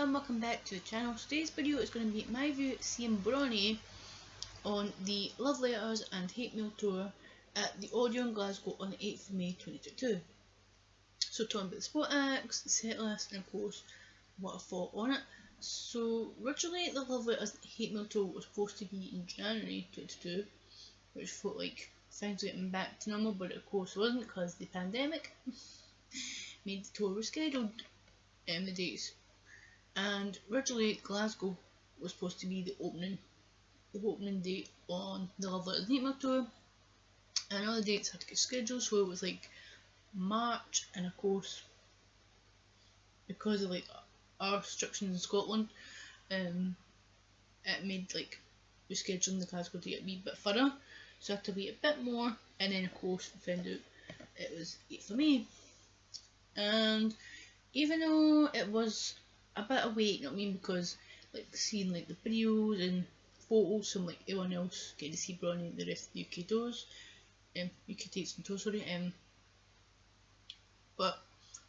and welcome back to the channel. Today's video is going to be my view seeing Bronnie on the Love Letters and Hate Mail tour at the Audio in Glasgow on the 8th of May 2022. So talking about the spot acts, the set list, and of course what I thought on it. So originally the Love Letters and Hate Mail tour was supposed to be in January 2022, which felt like things were getting back to normal, but of course it wasn't because the pandemic made the tour rescheduled the dates. And originally Glasgow was supposed to be the opening date on the Love Letters and Hate Mail tour, and all the dates had to get scheduled, so it was like March, and of course because of like our restrictions in Scotland, it made like rescheduling the Glasgow date a wee bit further, so I had to wait a bit more, and then of course I found out it was 8th of May. And even though it was a bit of wait, you know what I mean, because like seeing like the videos and photos from like everyone else getting to see Bronnie and the rest of the UK tours, UK dates and tours, sorry, but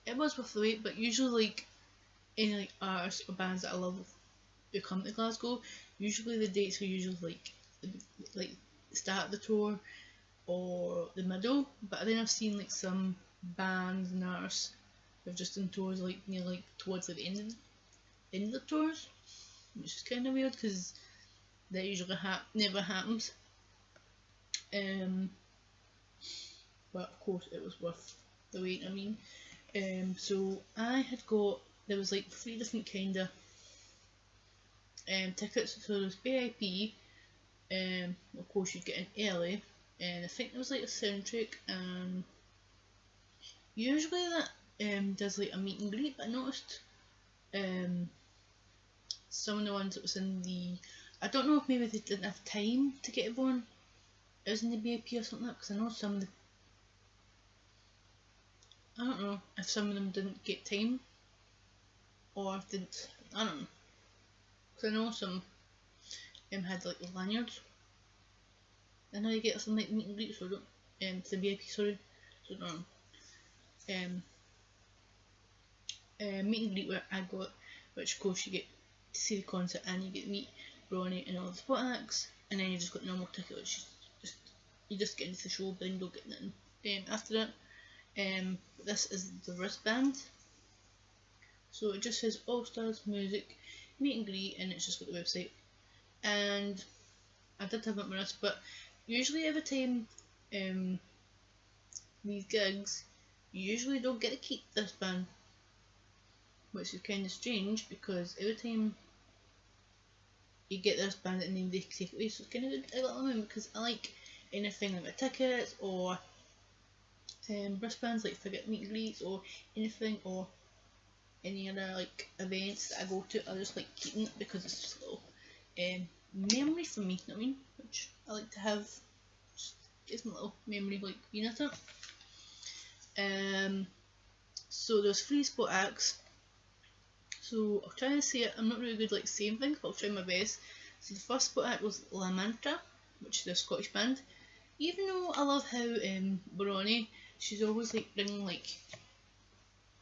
it was worth the wait. But usually like any like artists or bands that I love who come to Glasgow, usually the dates are usually like the start of the tour or the middle, but then I've seen like some bands and artists who've just done tours like near like towards like the end of the tours, which is kind of weird because that usually never happens. But of course it was worth the wait. I mean, so I had got, there was like 3 different kind of tickets. So there was VIP, of course you'd get in early, and I think there was like a soundtrack, and usually that does like a meet and greet, but I noticed some of the ones that was in the, I don't know if maybe they didn't have time to get everyone it was in the VIP or something, because I know some of the, I don't know if some of them didn't get time or if didn't, I don't know, because I know some had like lanyards. I know you get some like meet and greet, so don't the VIP, sorry, so don't meet and greet where I got, which of course you get to see the concert and you get to meet Bronnie and all the spot acts, and then you just got normal ticket, which is just, you just get into the show but then don't get nothing after that. This is the wristband, so it just says All Stars Music Meet and Greet, and it's just got the website. And I did have it on my wrist, but usually every time these gigs, you usually don't get to keep this band, which is kind of strange because every time you get this band and then they take it away, so it's kind of a little annoying, because I like anything like my tickets or wristbands, like if I get meet and greets or anything, or any other like events that I go to, I just like keeping it because it's just a little memory for me, you know what I mean, which I like to have, just gives me a little memory like being at it. So there's 3 spot acts, so I'll try and say it. I'm not really good like saying things, but I'll try my best. So the first spot act was La Mantra, which is a Scottish band. Even though I love how Bronnie, she's always like bringing like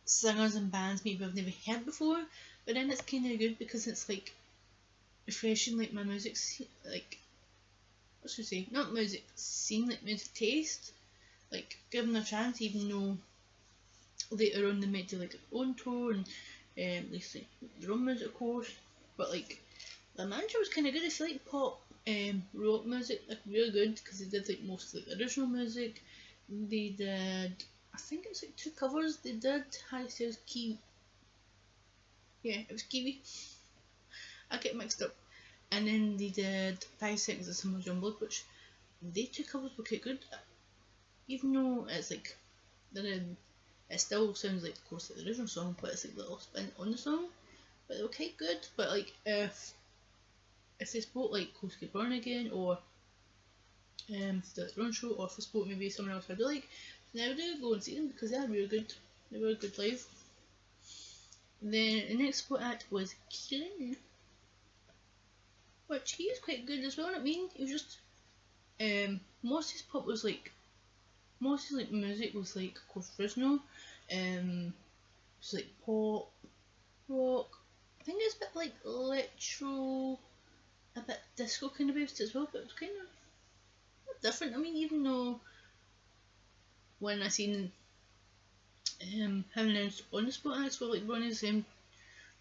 singers and bands maybe I've never heard before, but then it's kind of good because it's like refreshing like my music like, what should I say, not music scene, like music taste, like giving them a chance, even though later on they might do like their own tour and like their own music of course, but like La Mantra was kind of good. If you like pop rock music, like really good, because they did like most of like, the original music. They did, I think it was like 2 covers. They did Harry Styles' Kiwi, yeah it was Kiwi, I get mixed up, and then they did 5 Seconds of Summer John Blood, which they 2 covers were quite good, even though it's like it still sounds like of course like the original song, but it's like little spin on the song, but they were quite good. But like if they spoke like Close to Burn again, or if they did their own show, or if they spoke maybe someone else I do like, then I would do go and see them because they are really good. They were good live. Then the next spot act was Kieran, which he is quite good as well, you know what I mean? He was just most of his pop was like, most of his like music was like of course original, it was like pop, rock, I think it's a bit like electro, a bit disco kind of based as well, but it's kind of different. I mean, even though when I seen him announced on the spot acts for like Bronnie's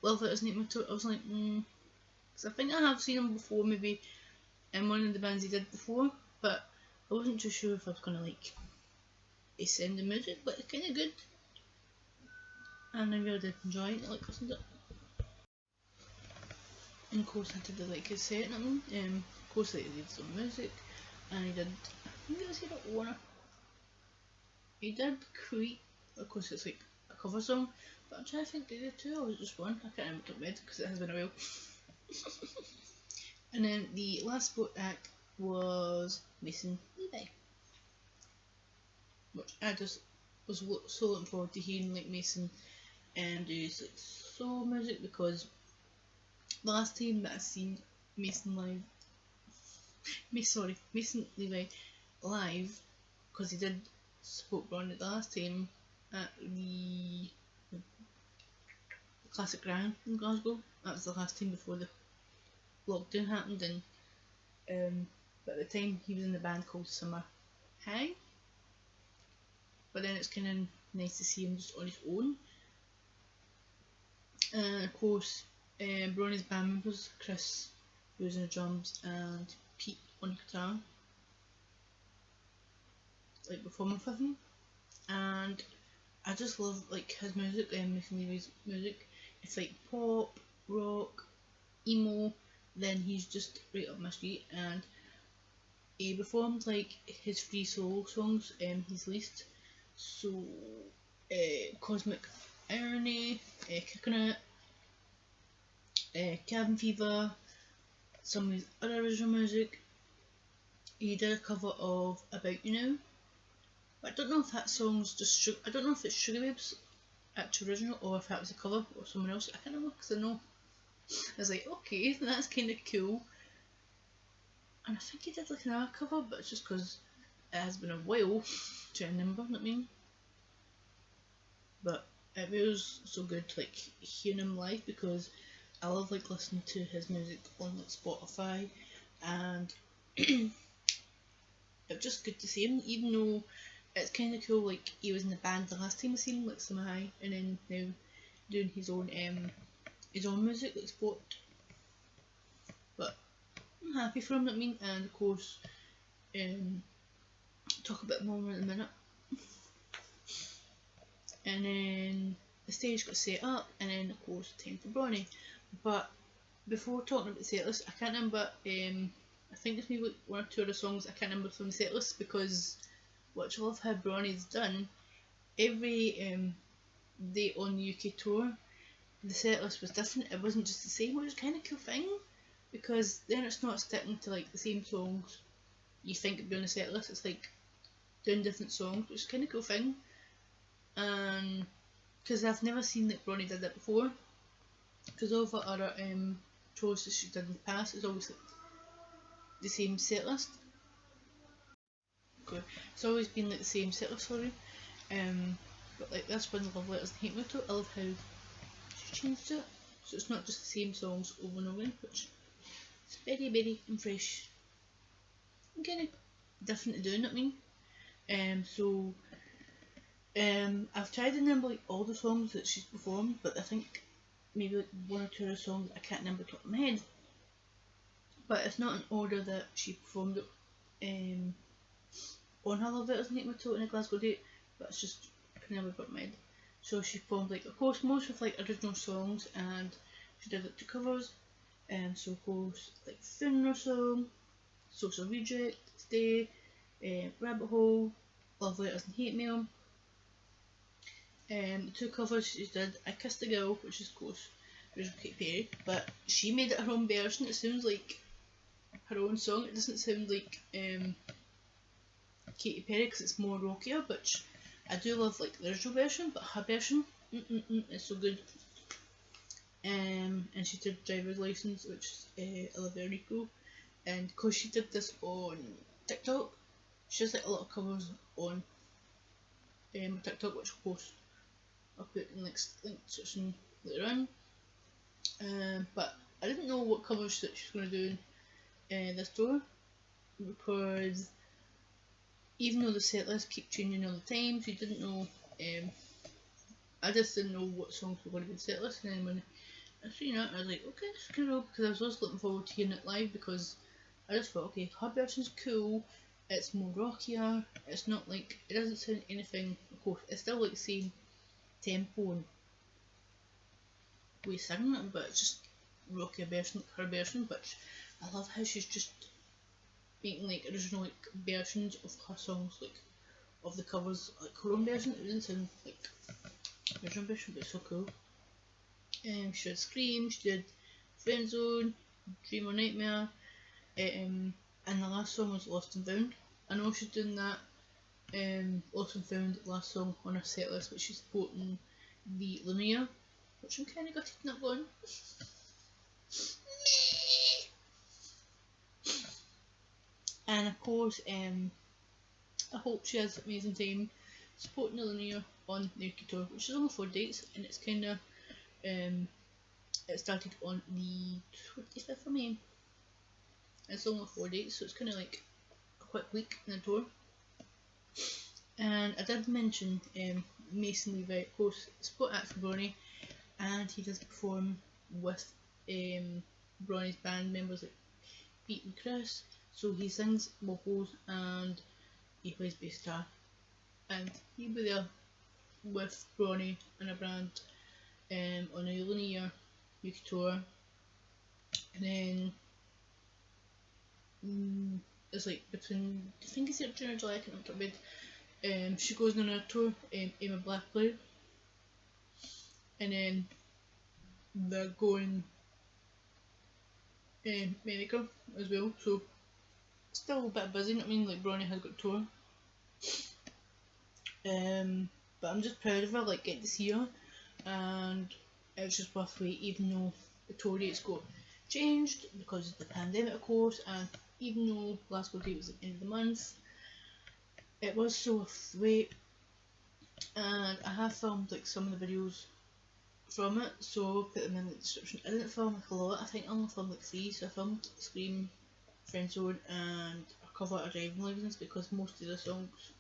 Love It Isn't It, I was like, because I think I have seen him before, maybe in one of the bands he did before, but I wasn't too sure if I was gonna like send the music, but it's kind of good, and I really did enjoy it. I like listening to it. And of course, I did like his set, and of course, like, he did some music, and he did. I think it was here at Warner. He did Creep. Of course, it's like a cover song, but I'm trying to think, did he two or was it just one? I can't remember top of my head because it has been a while. And then the last sport act was Mason Levi, which I just was so looking forward to hearing like Mason and do like soul music, because the last time that I seen Mason Levi live, because he did support Bronnie the last time at the Classic Grand in Glasgow. That was the last time before the lockdown happened, and but at the time he was in the band called Summer High. But then it's kind of nice to see him just on his own. And of course, Bronnie's band members, Chris, who was on the drums, and Pete on guitar, like performing with him. And I just love like his music, Mason Levy's music. It's like pop, rock, emo. Then he's just right up my street, and he performed like his 3 solo songs he's released. So, Cosmic Irony, Kicking It, Cabin Fever, some of his other original music. He did a cover of About You Now. But I don't know if that song's just I don't know if it's Sugar Babes actual original or if that was a cover or someone else. I can't remember because I know. I was like, okay, that's kind of cool. And I think he did like another cover, but it's just because it has been a while to remember, you know what I mean? But it was so good like hearing him live, because I love like listening to his music on like Spotify, and it's just good to see him, even though it's kind of cool like he was in the band the last time I seen him, like Summer High, and then now doing his own music like Sport. But I'm happy for him, I mean, and of course talk a bit more in a minute. And then the stage got set up, and then of course time for Bronnie. But before talking about the set list, I can't remember, I think there's maybe like 1 or 2 other songs I can't remember from the set list, because what I love how Bronnie's done, every day on the UK tour, the set list was different. It wasn't just the same, which was kind of a cool thing, because then it's not sticking to like the same songs you think would be on the set list. It's like doing different songs, which is kind of a cool thing. And because I've never seen like Bronnie did that before, because all of her other tours that she's done in the past is always like the same set list. Okay. It's always been like the same set list, sorry. But like this one, Love Letters and Hate Mail, I love how she changed it, so it's not just the same songs over and over again, which is very, very and fresh and kind of different to doing it, I mean. So I've tried to remember like all the songs that she's performed, but I think maybe like 1 or 2 other songs I can't remember top of my head. But it's not in order that she performed it on her Love Letters and Hate Mail in a Glasgow date, but it's just I can never top of my head. So she performed like of course most with like original songs, and she did like 2 covers. So of course like Funeral Song, Social Reject, Stay, Rabbit Hole, Love Letters and Hate Mail. The 2 covers she did, I Kissed a Girl, which is of course original Katy Perry, but she made it her own version. It sounds like her own song. It doesn't sound like Katy Perry because it's more rockier, but I do love like the original version, but her version is so good. And she did Driver's License, which I love very cool. And because she did this on TikTok, she has like a lot of covers on TikTok, which of course I'll put in like link section later on. But I didn't know what covers that she's going to do in this tour, because even though the set list keep changing all the time, so you didn't know. I just didn't know what songs were going to be in the set list, and then when I seen it, I was like, okay, it's cool, because I was also looking forward to hearing it live, because I just thought, okay, her version's cool, it's more rockier, it's not like, it doesn't sound anything, of course, it's still like the same tempo and way of singing it, but it's just rockier version, like her version, but I love how she's just making like original like versions of her songs, like of the covers, like her own version. It didn't sound like original version, but it's so cool. She did Scream, she did Friend Zone, Dream or Nightmare, and the last song was Lost and Found. I know she's doing that Lost and Found last song on her set list, but she's supporting the Linnea, which I'm kind of gutted not going. And of course, I hope she has an amazing time supporting the Linnea on the UK tour, which is only 4 dates, and it's kind of it started on the 25th of May. It's only 4 dates, so it's kind of like a quick week in the tour. And I did mention Mason Levi, of course, split act for Bronnie, and he does perform with Bronnie's band members like Pete and Chris. So he sings vocals and he plays bass guitar, and he'll be there with Bronnie and a band on a Linear UK tour. And then it's like between, I think it's June or July, I can't remember bed. She goes on a tour, Emma Blackbird, and then they're going America as well, so still a bit busy. I mean, like Bronnie has got a tour, but I'm just proud of her, like getting to see her, and it was just worth the wait, even though the tour dates got changed because of the pandemic, of course, and even though Glasgow date was at the end of the month, it was so worth the wait. And I have filmed like some of the videos from it, so I'll put them in the description. I didn't film like a lot, I think I only filmed like 3, so I filmed Scream, Friend Zone, and a cover of Driving License, because most of the songs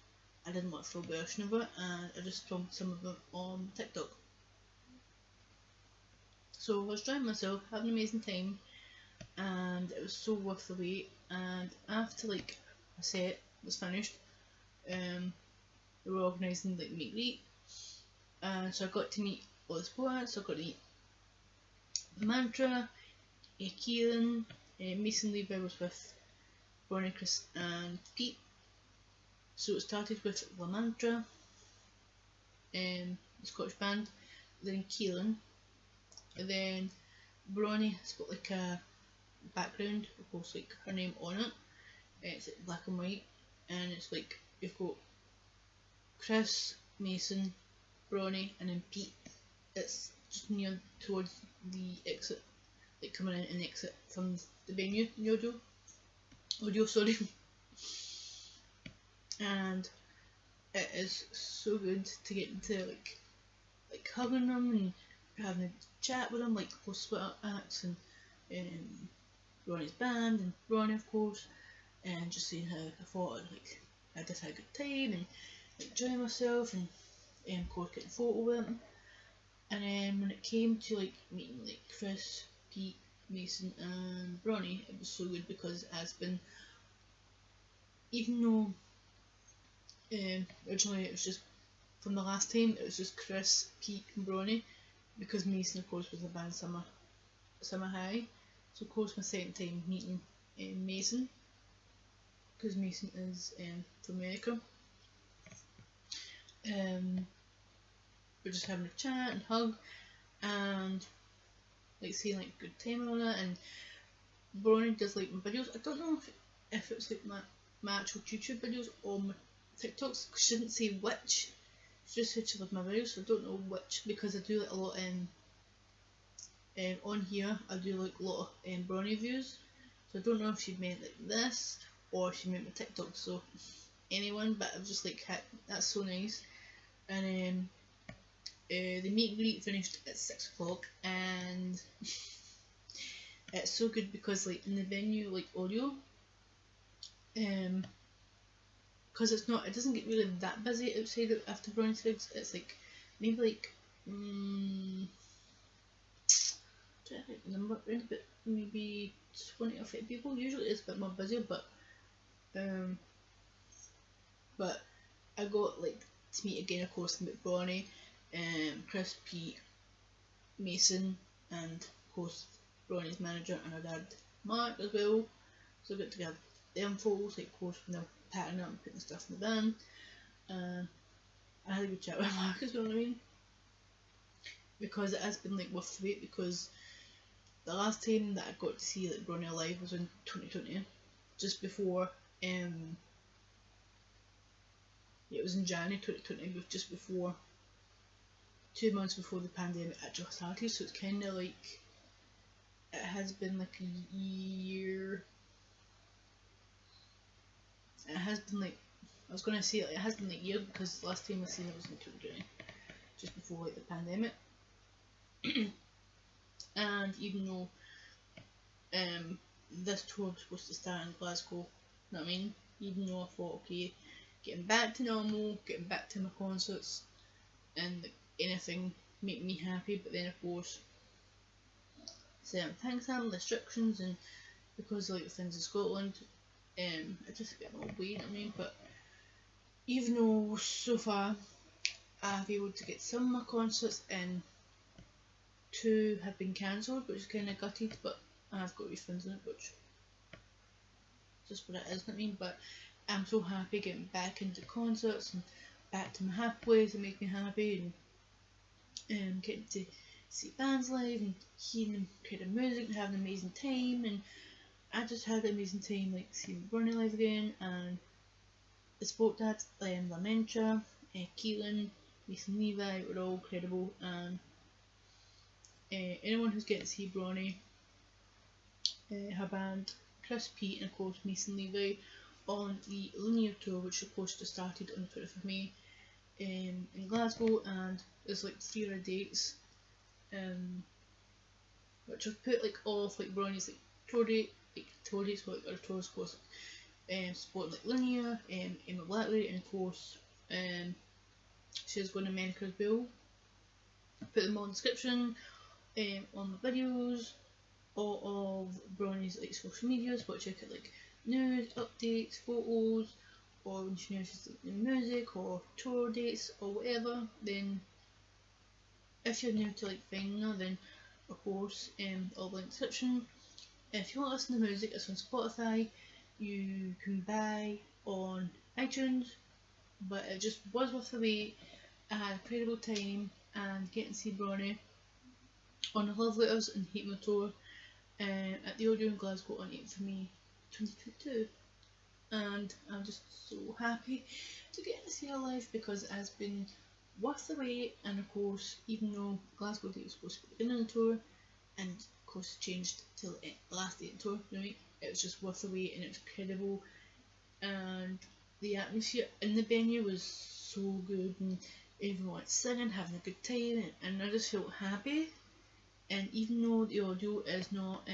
I didn't want a full version of it, and I just filmed some of them on TikTok. So I was driving myself, having an amazing time, and it was so worth the wait. And after like a set was finished, they were organising like meet and greet, and so I got to meet all the sports. So I got to meet Mantra, Keelan, Mason Levi was with Bronnie, Chris and Pete. So it started with La Mantra, the Scottish band, then Keelan, and then Bronnie has got like a background, of course, like her name on it. It's like black and white, and it's like you've got Chris, Mason, Bronnie, and then Pete. It's just near towards the exit, like coming in and exit from the venue, the audio, sorry. And it is so good to get into like hugging them and having a chat with them, like post split up acts and Ronnie's band and Bronnie, of course, and just seeing how I thought like I just had a good time and enjoying myself, and of course getting a photo with them. And then when it came to like meeting like Chris, Pete, Mason and Bronnie, it was so good, because it has been, even though originally it was just, from the last time it was just Chris, Pete and Bronnie, because Mason of course was the band Summer High. So of course my second time meeting Mason, because Mason is from America. We're just having a chat and hug and like saying like good time and all that. And Bronnie does like my videos. I don't know if it's like my actual YouTube videos or my TikToks, because she didn't say which. She just said she loved my videos, so I don't know which, because I do like a lot on here. I do like a lot of Bronnie views, so I don't know if she meant like this or she meant my TikTok. So anyone, but I was just like, heck, that's so nice. And The meet and greet finished at 6 o'clock, and it's so good because like in the venue, like audio, because it doesn't get really that busy outside after Bronnie's gigs. It's like maybe like I think the number around about maybe 20 or 50 people. Usually it's a bit more busy, but I got like to meet again, of course, with Bronnie, Chris, Pete, Mason, and of course Bronnie's manager and her dad Mark as well. So I got to get the info, like of course when they're packing up and putting stuff in the van. I had a good chat with Mark as well, I mean, because it has been like worth the wait, because the last time that I got to see like Bronnie live was in 2020, just before it was in January 2020, just before 2 months before the pandemic actually started. So it's kind of like it has been like a year. It has been like, I was gonna say like, it has been like a year, because the last time I seen it was in 2020, just before like the pandemic. And even though this tour was supposed to start in Glasgow, you know what I mean? Even though I thought, okay, getting back to normal, getting back to my concerts, and like, anything make me happy, but then of course certain things have restrictions, and because like the things in Scotland, it's just a bit of a way, you know what I mean? But even though so far I've been able to get some of my concerts in, 2 have been cancelled, which is kind of gutted, but I've got refunds in it, which is just what it is, you know what I mean? But I'm so happy getting back into concerts and back to my halfways that make me happy, and getting to see bands live and hearing them create music and having an amazing time. And I just had an amazing time like seeing Bronnie live again, and the sport dads, Lamentra, Keelan, Mason Levi were all incredible, and anyone who's getting to see Bronnie, her band, Chris, Pete, and of course Mason Levi on the Linear Tour, which of course just started on the 20th of May in Glasgow, and there's like 3 other dates, which I've put like all of like Bronnie's like tour dates, like other tours, of course, supporting like Linear, Emma Blackley, and of course she's going to America as well. Put them all in the description, on the videos, all of Bronnie's like social medias, but check out like news, updates, photos, or when she announces like new music or tour dates or whatever. Then if you're new to like finding her, then of course all the description. If you want to listen to music, it's on Spotify. You can buy on iTunes, but it just was worth the wait. I had an incredible time, and getting to see Bronnie on the Love Letters and Hate My Tour at the Audio in Glasgow on 8th of May 2022, and I'm just so happy to get to see her live, because it has been worth the wait. And of course, even though Glasgow date was supposed to be the beginning of the tour, and of course changed till the last day of the tour, you know, it was just worth the wait, and it was incredible, and the atmosphere in the venue was so good, and everyone was singing, having a good time, and I just felt happy. And even though the audio is not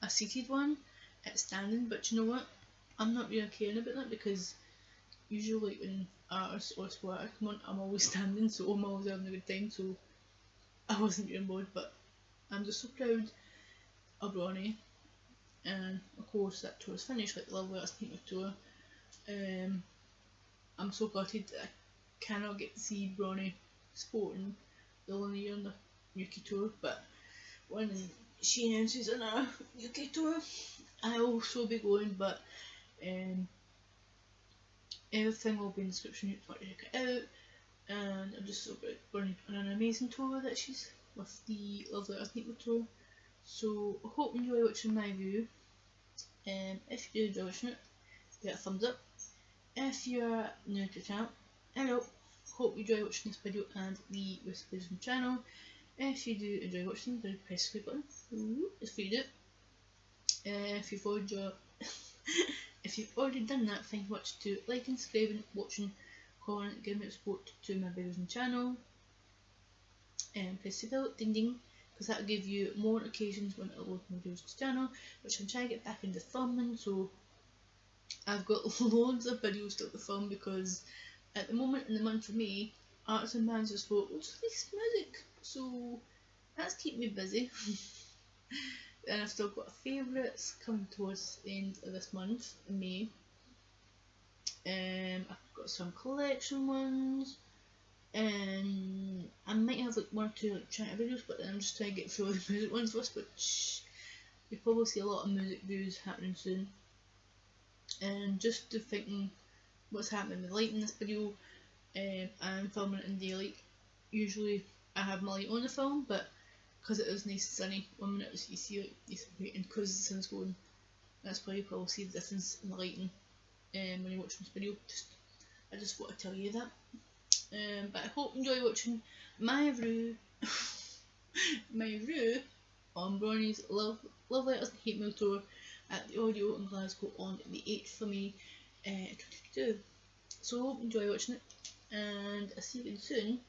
a seated one, it's standing, but you know what, I'm not really caring about that, because usually like, when artists or sport come on, I'm always standing, so I'm always having a good time, so I wasn't really bored. But I'm just so proud of Bronnie, and of course that tour is finished, like the Love Letters Hate My Tour. I'm so gutted that I cannot get to see Bronnie sporting the only year on the UK tour, but when she announces on our UK tour, I'll also be going. But everything will be in the description, you can check it out. And I'm just so proud of Bronnie on an amazing tour that she's with the Love Letters Hate My Tour. So I hope you enjoy watching my review. If you do enjoy watching it, give it a thumbs up. If you're new to the channel, hello, hope you enjoy watching this video and the rest of the channel. If you do enjoy watching, then press the subscribe button. It's free to do. If you've already done that, thank you much to like and subscribing, watching, comment, give me support to my videos and channel, and press the bell, ding ding, because that will give you more occasions when I upload more videos to the channel, which I'm trying to get back into filming. So I've got loads of videos still to film, because at the moment in the month of May, Arts and Bands has thought, let's release music, so that's keep me busy. And I've still got favourites coming towards the end of this month, in May. I've got some collection ones, and I might have like one or two like chat videos, but then I'm just trying to get through all the music ones first, which you'll probably see a lot of music views happening soon. And just to thinking what's happening with lighting this video, I'm filming it in daylight. Usually I have my light on the film, but because it is nice and sunny, 1 minute you see like nice and bright, and because the sun's going, that's why you probably see the difference in the lighting when you're watching this video. I just want to tell you that. But I hope you enjoy watching my review on Bronnie's Love Letters and Hate Mail tour at the Audio in Glasgow on the 8th of May 2022. So I hope you enjoy watching it, and I'll see you again soon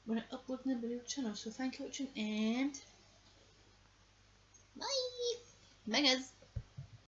when I upload the video channel. So thank you for watching, and bye! Bye guys!